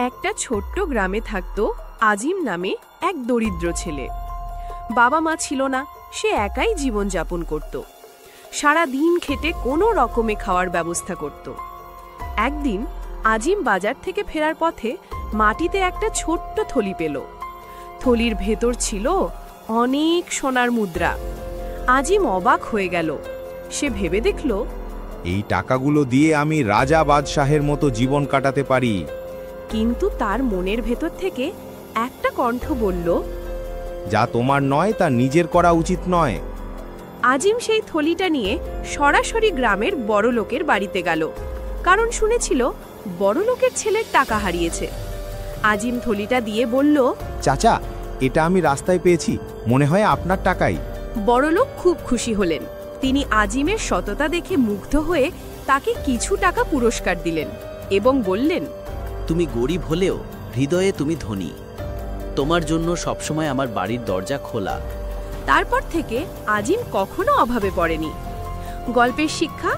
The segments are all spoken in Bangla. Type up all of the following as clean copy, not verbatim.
একটা ছোট্ট গ্রামে থাকত আজিম নামে এক দরিদ্র ছেলে। বাবা মা ছিল না, সে একাই জীবনযাপন করত। সারা দিন খেটে কোনো রকমে খাওয়ার ব্যবস্থা করত। একদিন আজিম বাজার থেকে ফেরার পথে মাটিতে একটা ছোট্ট থলি পেল। থলির ভেতর ছিল অনেক সোনার মুদ্রা। আজিম অবাক হয়ে গেল। সে ভেবে দেখল, এই টাকাগুলো দিয়ে আমি রাজা বাদশাহের মতো জীবন কাটাতে পারি। কিন্তু তার মনের ভেতর থেকে একটা কণ্ঠ বলল, যা তোমার নয় তা নিজের করা উচিত নয়। আজিম সেই থলিটা নিয়ে সরাসরি গ্রামের বড়লোকের বাড়িতে গেল, কারণ শুনেছিল বড়লোকের ছেলের টাকা হারিয়েছে। আজিম থলিটা দিয়ে বলল, চাচা, এটা আমি রাস্তায় পেয়েছি, মনে হয় আপনার টাকাই। বড়লোক খুব খুশি হলেন। তিনি আজিমের সততা দেখে মুগ্ধ হয়ে তাকে কিছু টাকা পুরস্কার দিলেন এবং বললেন, তুমি গরিব হলেও হৃদয়ে তুমি ধনী। তোমার জন্য সবসময় আমার বাড়ির দরজা খোলা। তারপর থেকে আজিম কখনো অভাবে পড়েনি। গল্পের শিক্ষা: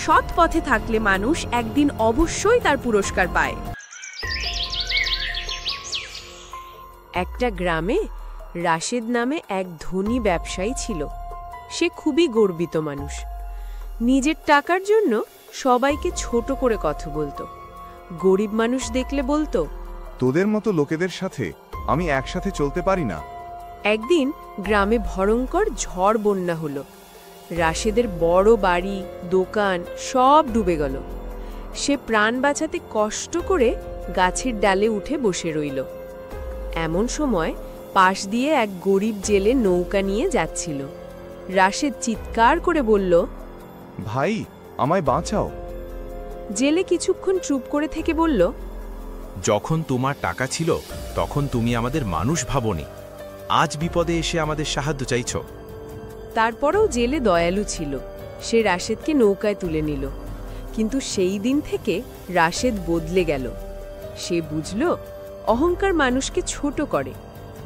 সৎ পথে থাকলে মানুষ একদিন অবশ্যই তার পুরস্কার পায়। একটা গ্রামে রাশেদ নামে এক ধনী ব্যবসায়ী ছিল। সে খুবই গর্বিত মানুষ। নিজের টাকার জন্য সবাইকে ছোট করে কথা বলতো। গরিব মানুষ দেখলে বলতো, তোদের মতো লোকেদের সাথে আমি একসাথে চলতে পারি না। একদিন গ্রামে ভয়ঙ্কর ঝড় বন্যা হলো। রাশেদের বড় বাড়ি, দোকান সব ডুবে গেল। সে প্রাণ বাঁচাতে কষ্ট করে গাছের ডালে উঠে বসে রইল। এমন সময় পাশ দিয়ে এক গরিব জেলে নৌকা নিয়ে যাচ্ছিল। রাশেদ চিৎকার করে বলল, ভাই, আমায় বাঁচাও। জেলে কিছুক্ষণ চুপ করে থেকে বলল, যখন তোমার টাকা ছিল তখন তুমি আমাদের মানুষ ভাবনি, আজ বিপদে এসে আমাদের সাহায্য চাইছ। তারপরেও জেলে দয়ালু ছিল। সে রাশেদকে নৌকায় তুলে নিল। কিন্তু সেই দিন থেকে রাশেদ বদলে গেল। সে বুঝল, অহংকার মানুষকে ছোট করে,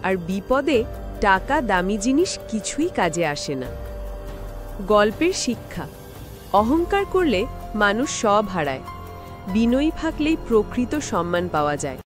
আর বিপদে টাকা দামি জিনিস কিছুই কাজে আসে না। গল্পের শিক্ষা: অহংকার করলে মানুষ সব হারায়। বিনয়ী থাকলেই প্রকৃত সম্মান পাওয়া যায়।